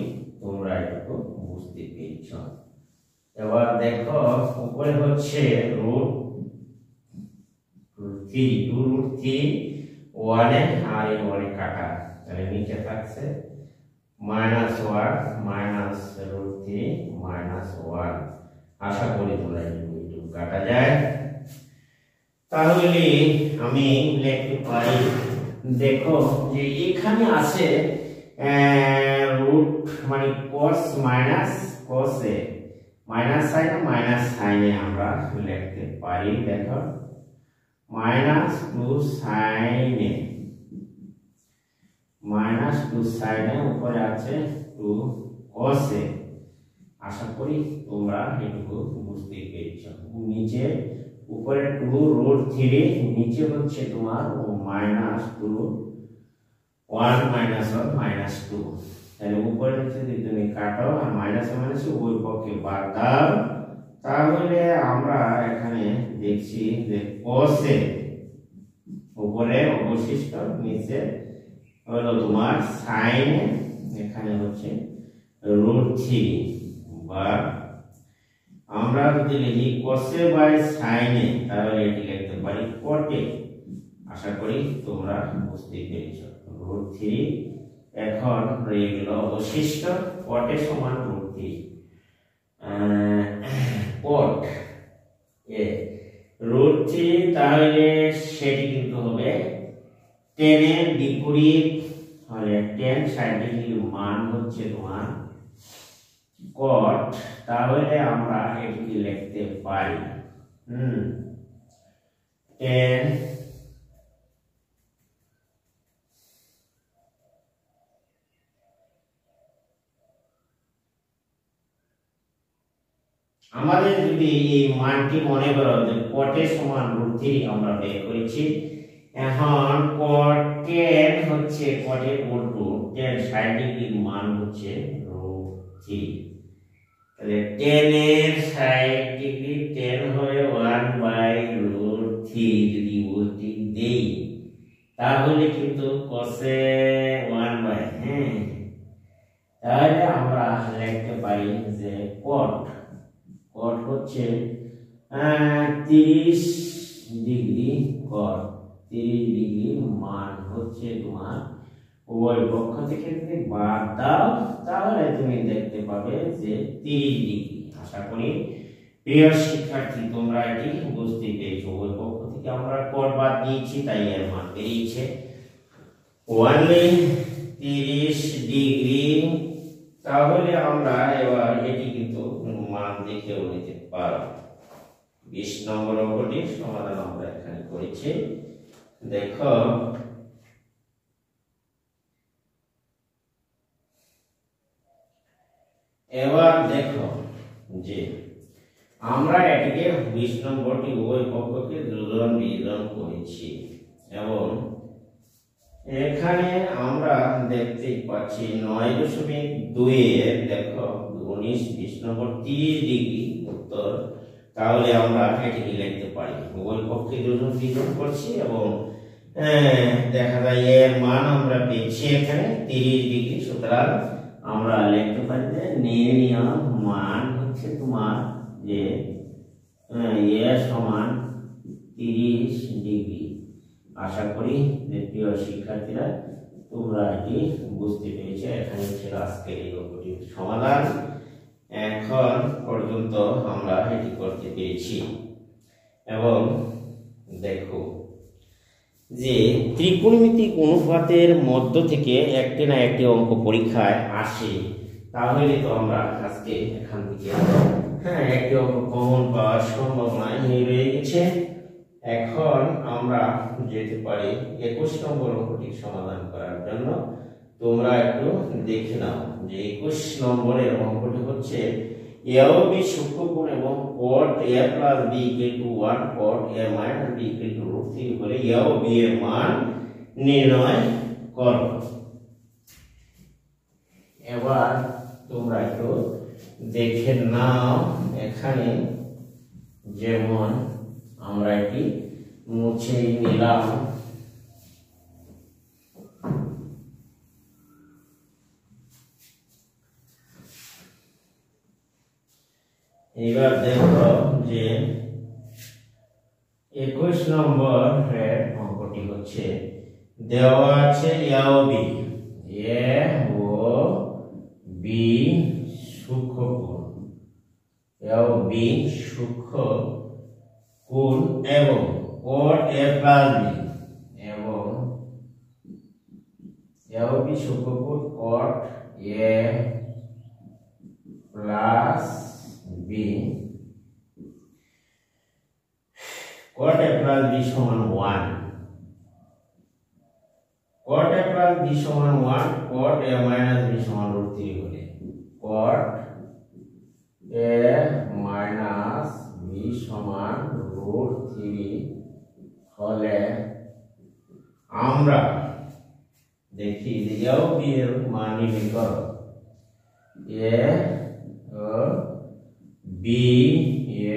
তোমরা একটু বুঝতে পেরেছ। এবার দেখো উপরে হচ্ছে √3 1 আর এই 1 কাটা, তাহলে নিচে থাকছে -1 মাইনাস √3 মাইনাস 1। আশা করি তোমরা একটু কাটা যায়। তাহলে আমি লিখতে পারি দেখো যে এখানে আছে রুট মানে cos minus cos minus sin minus sin আমরা লিখতে পারি। দেখো -2 sin উপরে আছে 2 cos আশা করি তোমরা এটুকু বুঝতে পেরেছ। নিচে উপরে 2√3 নিচে হচ্ছে তোমার -2 1 -1 -2, তাহলে উপরে যদি তুমি কাটো আর মাইনাস মাইনাস ওই পক্ষে বাদ দাও, তাহলে আমরা এখানে দেখছি যে cos উপরে অবশিষ্ট নিচে হলো তোমার sin এখানে হচ্ছে √3 বা আমরা যদি লিখি cos বাই sin তাহলে এটি লিখতে পারি cot। আশা করি তোমরা বুঝতে পেরেছ। √3 এখন রয়ে গেল অবশিষ্ট cot সমান √3 কট এ রুট 3, তাহলে সেটি কিন্তু হবে 10 এর বিপরীত হলে 10 sin ডিগ্রির মান হচ্ছে তোমার কট, তাহলে আমরা এটিকে লিখতে পারি 10 আমাদের যদি এই মানটি মনে করো যে কটের সমান √3 আমরা বের করেছি, এখন cot 10 হচ্ছে কটের উল্টো 10 sin ডিগ্রির মান হচ্ছে √3, তাহলে 10 এর sin ডিগ্রি 10 হয়ে 1/√3 যদি উল্টি দেই তাহলে কিন্তু cos-এ 1 হ্যাঁ, তাহলে আমরা লিখতে পারি যে cot হচ্ছে 30 ডিগ্রি cot 30 ডিগ্রি মান হচ্ছে তোমার উভয় পক্ষ থেকে যদি বাদ দাও তাহলে তুমি দেখতে পাবে যে 30 ডিগ্রি। আশা করি প্রিয় শিক্ষার্থী তোমরা এটি বুঝতে পেরেছো, উভয় পক্ষ থেকে আমরা cot বাদ দিয়েছি তাই এর মান বেরিয়েছে only 30 ডিগ্রি। তাহলে আমরা এবার এটি কিন্তু মান দেখেও নিতে পারো। 20 নম্বর অঙ্কটির সমাধান আমরা এখানে করেছি। দেখো এবার দেখো যে আমরা এটিকে 20 নম্বরটি উভয় পক্ষকে যোজন বিয়োজন করেছি এবং এখানে আমরা দেখতে পাচ্ছি 9.2 এর দেখো 19 20 নম্বর 30 ডিগ্রি উত্তর, তাহলে আমরা এটিকে লিখতে পারি উভয় পক্ষে যোজন বিয়োজন করছি এবং দেখা যায় এর মান আমরা পেয়েছি এখানে 30 ডিগ্রি, সুতরাং আমরা লিখতে পারি যে নির্ণীয় মান হচ্ছে তোমার যে এ সমান 30 ডিগ্রি। আশা করি যে প্রিয় শিক্ষার্থীরা তোমরা এটি বুঝতে পেরেছো। এখানে ছিল আজকের এই অঙ্কটির সমাধান। এখন পর্যন্ত আমরা এটি করতে পেরেছি এবং দেখো যে ত্রিকোণমিতিক অনুপাতের মধ্য থেকে একটি না একটি অঙ্ক পরীক্ষায় আসে, তাহলে তো আমরা আজকে এখান থেকে একটি অঙ্ক কমন পাওয়ার সম্ভাবনা রয়ে গেছে। এখন আমরা যেতে পারি 21 নম্বর অঙ্কটির সমাধান করার জন্য। তোমরা একটু দেখে নাও যে 21 নম্বরের অঙ্কটি হচ্ছে a ও b সূক্ষ্মকোণ এবং cot a plus b equal to 1 cot a minus b equal to √3 বলে a ও b এর মান নির্ণয় করো। এবার তোমরা একটু দেখে নাও, এখানে যেমন আমরা এটি মুছে নিলাম। এবার দেখো যে 21 নম্বর অঙ্কটি হচ্ছে দেওয়া আছে a O b সূক্ষ্মকোণ a O b সূক্ষ্মকোণ এবং cot a plus b এবং a O b সূক্ষ্মকোণ cot a plus b cot a plus b সমান 1 cot a plus b সমান 1 cot a minus b সমান √3 হলে cot a minus b সমান √3 হলে আমরা দেখি যে a ও b এর মান নির্ণয় করো। a ও b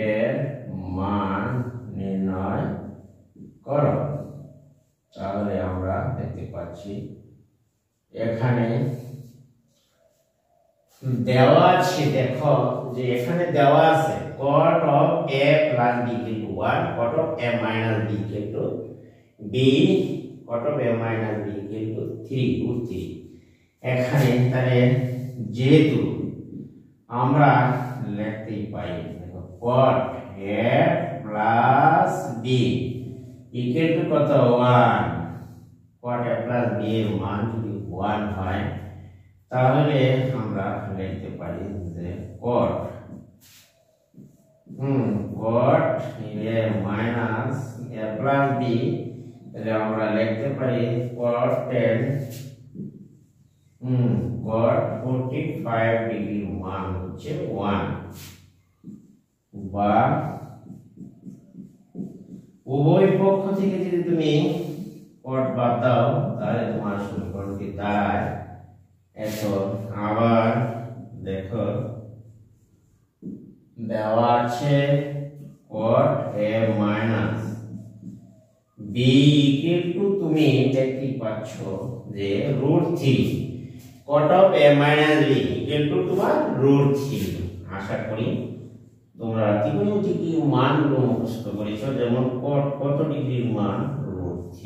এর মান নির্ণয় করো, তাহলে আমরা দেখতে পাচ্ছি এখানে দেওয়া আছে। দেখো যে এখানে দেওয়া আছে cot of a plus b equal to 1 cot of a minus b equal to b cot of a minus b equal to 3 এখানে তাহলে যেহেতু আমরা লিখতেই পাই দেখো cot a plus b equal to কত 1 cot a plus b এর মান যদি 1 হয় তাহলে আমরা লিখতে পারি যে cot cot a minus a plus b তাহলে আমরা লিখতে পারি cot 10 cot 45 ডিগ্রি মান হচ্ছে 1 বা উভয় পক্ষ থেকে যদি তুমি cot বাদ দাও তাহলে তোমার সমীকরণটি দাঁড়ায় এখন আবার দেখো দেওয়া আছে cot a minus b equal to তুমি দেখতে পাচ্ছ যে √3 cot of a minus b equal to তোমার √3 আশা করি তোমরা ত্রিকোণমিতিক মানগুলো মুখস্থ করেছো যেমন cot কত ডিগ্রির মান √3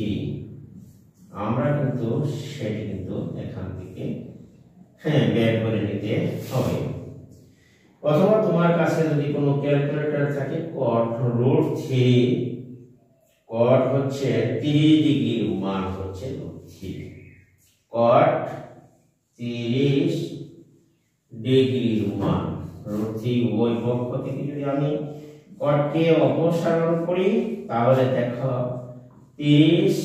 আমরা কিন্তু সেটি কিন্তু এখান থেকে বের করে নিতে হবে অথবা তোমার কাছে যদি কোনো ক্যালকুলেটর থাকে cot √3 cot হচ্ছে 30 ডিগ্রির মান হচ্ছে √3 cot 30 ডিগ্রির মান √3 ওই পক্ষ থেকে যদি আমি cot কে অপসারণ করি তাহলে দেখো 30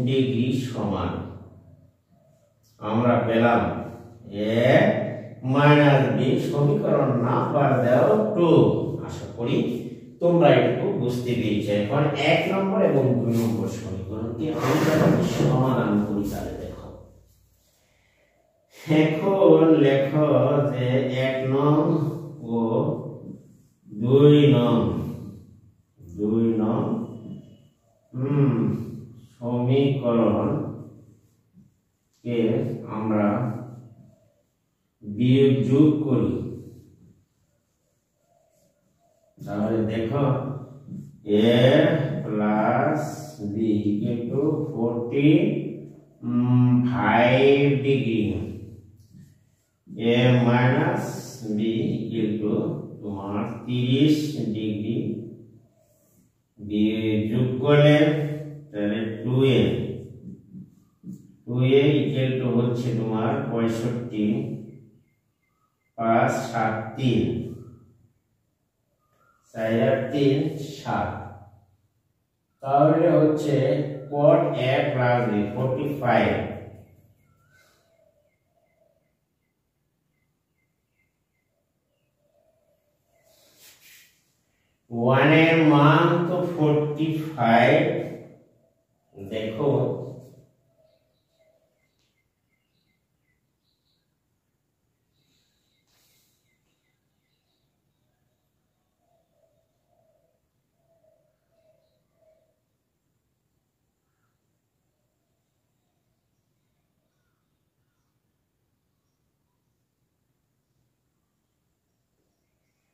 ডিগ্রি সমান আমরা পেলাম a minus b সমীকরণ নাম্বার দাও 2 আশা করি তোমরা একটু বুঝতে পেরেছো এখন 1 নম্বর এবং 2 নম্বর সমীকরণটি আমরা সমাধান করি তাহলে দেখো এখন লেখো যে 1 নং ও 2 নং সমীকরণ কে আমরা বিয়োগ যোগ করি তাহলে দেখো a plus b equal to 45 degree a minus b equal to তোমার 30 ডিগ্রি বিয়োগ যোগ করলে তাহলে 2a equal to হচ্ছে তোমার 65 5 7 3 3 7 তাহলে হচ্ছে cot a plus b 45 1 এর মান তো 45 দেখো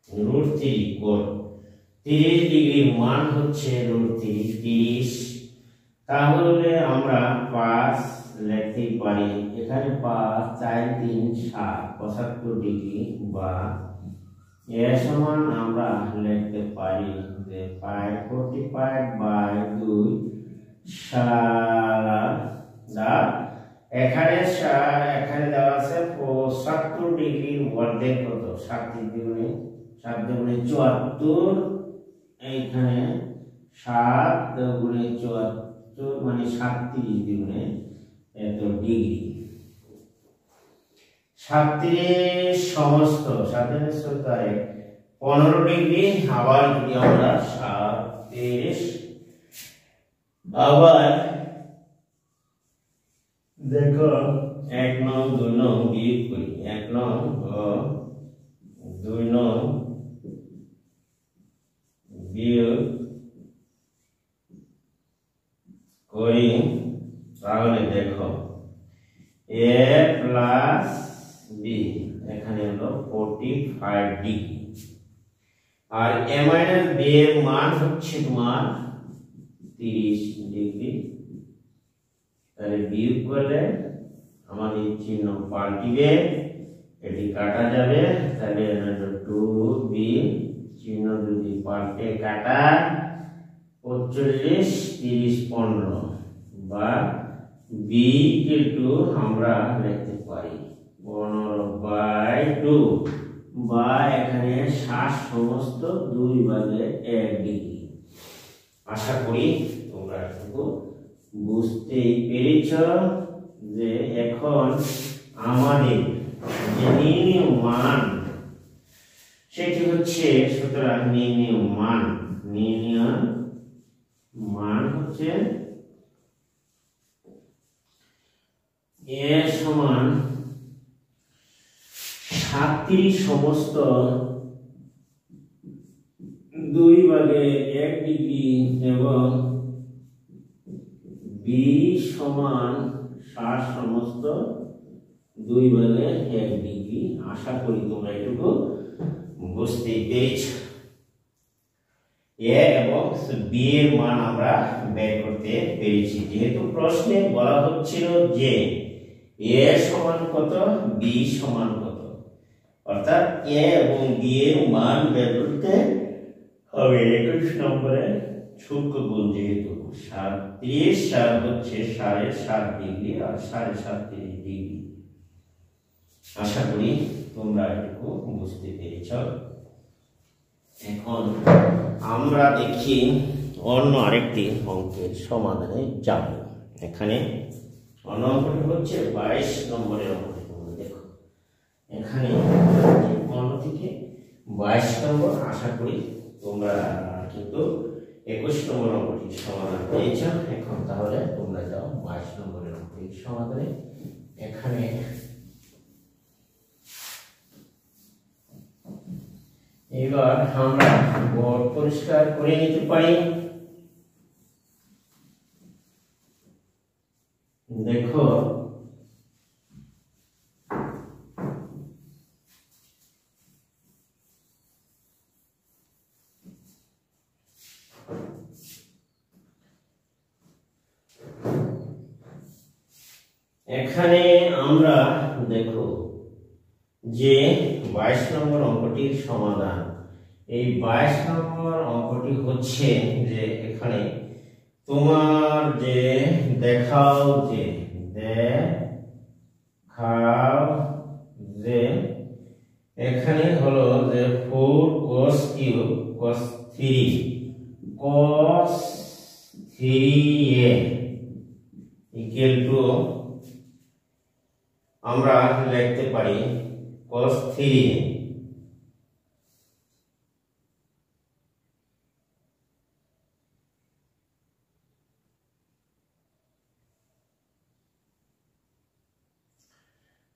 √3 cot 30 ডিগ্রির মান হচ্ছে √30 তাহলে আমরা 5 লিখতে পারি এখানে 5 4 3 7 75 ডিগ্রি বা এর সমান আমরা লিখতে পারি যে 45/2 এখানে দেওয়া আছে 75 ডিগ্রির অর্ধেক কত 7 দুগুণে 74 এইখানে 7 দুগুণে 74 মানে 37 দুগুণে এত ডিগ্রি 37 সমস্ত 37 15 ডিগ্রি আবার যদি আমরা 37 আবার দেখো 1 নং 2 নং বিয়োগ করি 1 নং ও 2 নং বিয়োগ করি তাহলে দেখো a plus b এখানে হলো 45 ডিগ্রি আর a minus b এর মান হচ্ছে তোমার 30 ডিগ্রি তাহলে বিয়োগ করলে আমাদের চিহ্ন পাল্টিবে এটি কাটা যাবে তাহলে 2b চিহ্ন যদি পাল্টে কাটা 45 30 15 বা বি ইকুয়াল টু আমরা লিখতে পারি 15/2 বা এখানে 60 সমস্ত 2 ভাগে 1 ডিগ্রি। আশা করি তোমরা একটু বুঝতেই পেরেছ যে এখন আমাদের যে নির্ণয় মান সেটি হচ্ছে, সুতরাং নির্ণয় মান হচ্ছে এ সমান 37 সমস্ত 2 ভাগে 1 ডিগ্রি এবং বি সমান 60 সমস্ত 2 ভাগে 1 ডিগ্রি। আশা করি তোমরা এটুকু বুঝতে পেরেছ। এ এবং বি এর মান আমরা বের করতে পেরেছি, যেহেতু প্রশ্নে বলা হচ্ছিল যে এ সমান কত, বি সমান কত, অর্থাৎ এ এবং বি এর মান বের করতে হবে 21 নম্বরে সূক্ষ্ম গুণ, যেহেতু 37 হচ্ছে 7.5 ডিগ্রি আর 37.5 ডিগ্রি। আশা করি তোমরা এটুকু বুঝতে পেরেছ। এখন আমরা দেখি অন্য আরেকটি অঙ্কের সমাধানে যাব। এখানে অন্য অঙ্কটি হচ্ছে 22 নম্বরের অঙ্কটি। তোমরা দেখো এখানে 15 থেকে 22 নম্বর। আশা করি তোমরা কিন্তু 21 নম্বর অঙ্কটির সমাধান পেয়েছ। এখন তাহলে তোমরা যাও 22 নম্বরের অঙ্কটির সমাধানে। এখানে এবার আমরা বোর্ড পরিষ্কার করে নিতে পারি। দেখো এখানে আমরা দেখো যে 22 নম্বর অঙ্কটির সমাধান। এই 22 নম্বর অঙ্কটি হচ্ছে যে এখানে তোমার যে দেখাও যে এখানে হলো যে 4 cos cube cos 3 cos 3a equal to আমরা লিখতে পারি cos 3a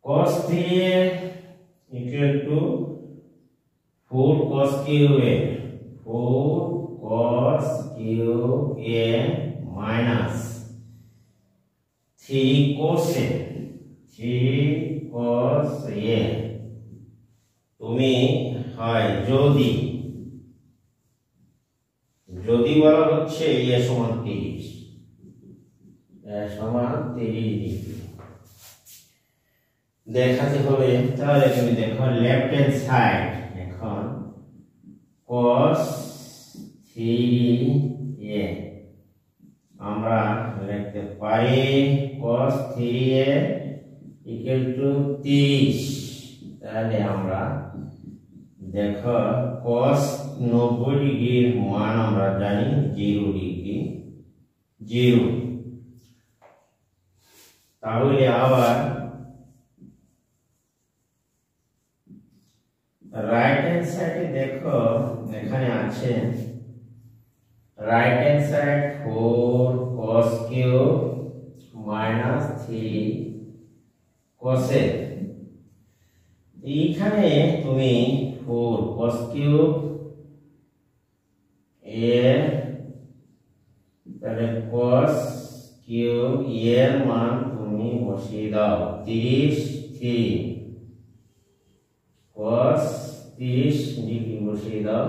cos 3a equal to 4 cos cube a, 4 cos cube a minus 3 cos a, 3 cos a। তুমি হয় যদি বলা হচ্ছে a সমান 30, a সমান 30 ডিগ্রি দেখাতে হবে। তাহলে তুমি দেখো লেফট হ্যান্ড সাইড এখন cos 3a আমরা লিখতে পারি cos 3a equal to 30। তাহলে আমরা দেখো cos 90 ডিগ্রির মান আমরা জানি 0 ডিগ্রি 0। তাহলে আবার রাইট হ্যান্ড সাইডে দেখো এখানে আছে right hand side 4 cos cube minus 3 cos a। এইখানে তুমি 4 cos কিউব a তাহলে cos কিউব এর মান তুমি বসিয়ে দাও 30 3 cos 30 ডিগ্রি বসিয়ে দাও।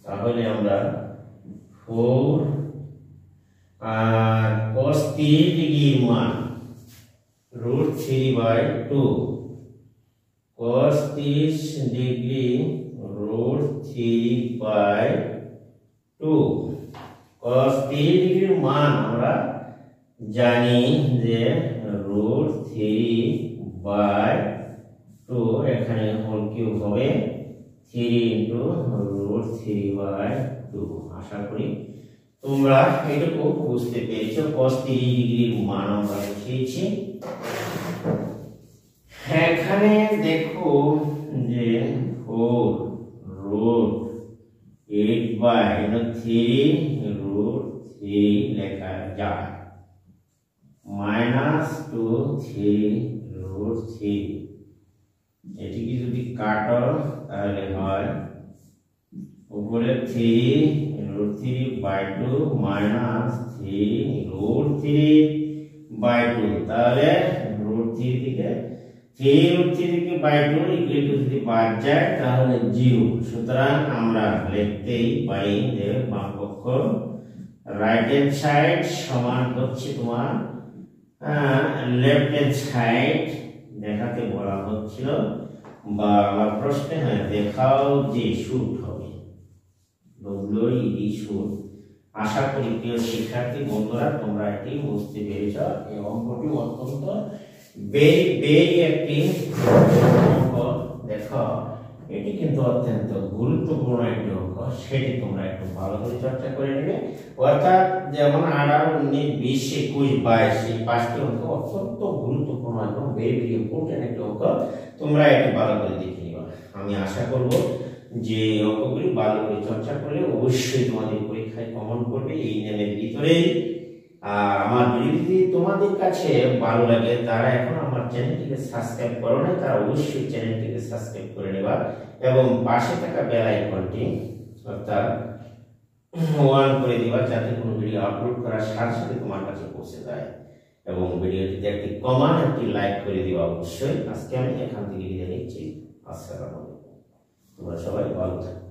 তাহলে আমরা 4 আর cos 30 ডিগ্রির মান √3/2 cos 30 ডিগ্রি √3/2 cos 3 ডিগ্রির মান আমরা জানি যে √3/2 এখানে হোল কিউব হবে 3 √3/2। আশা করি তোমরা এটুকু বুঝতে পেরেছো। cos 3 ডিগ্রির মান আমরা বসিয়েছি। এখানে দেখো যে 4√8/3 লেখা যায় -2 3√3। এটিকে যদি কাটো তাহলে হয় উপরে 3√3/2 -3√3/2। তাহলে √3 থেকে 3√3/2 ইকুয়াল টু যদি বাদ যায় তাহলে 0। সুতরাং আমরা লিখতেই পারি যে বামপক্ষ রাইট হ্যান্ড সাইড সমান হচ্ছে তোমার লেফট হ্যান্ড সাইড দেখাতে বলা হচ্ছিল বা আমার প্রশ্নে দেখাও যে শুট হবে শুট। আশা করি প্রিয় শিক্ষার্থী বন্ধুরা তোমরা এটি বুঝতে পেরেছ। এই অঙ্কটি অত্যন্ত একটি অঙ্ক। দেখো এটি কিন্তু অত্যন্ত গুরুত্বপূর্ণ একটি অঙ্ক, সেটি তোমরা একটু ভালো করে চর্চা করে নেবে। অর্থাৎ যেমন 18, 19, 20, 21, 22 এই 5টি অঙ্ক অত্যন্ত গুরুত্বপূর্ণ এবং ভেরি ইম্পর্টেন্ট একটি অঙ্ক। তোমরা এটি ভালো করে দেখে নিবা। আমি আশা করব যে অঙ্কগুলি ভালো করে চর্চা করলে অবশ্যই তোমাদের পরীক্ষায় কমন করবে এই নিয়মের ভিতরেই। আর আমার ভিডিও যদি তোমাদের কাছে ভালো লাগে তারা এখন আমার চ্যানেলটিকে সাবস্ক্রাইব করো না, তারা অবশ্যই চ্যানেলটিকে সাবস্ক্রাইব করে নেবা এবং পাশে থাকা বেল আইকনটি অর্থাৎ অন করে দিবা যাতে কোনো ভিডিও আপলোড করার সাথে সাথে তোমার কাছে পৌঁছে যায়। এবং ভিডিওটিতে একটি কমেন্ট একটি লাইক করে দিবা অবশ্যই। আজকে আমি এখান থেকে বিদায় নিচ্ছি। আসসালামু আলাইকুম। তোমরা সবাই ভালো থাকো।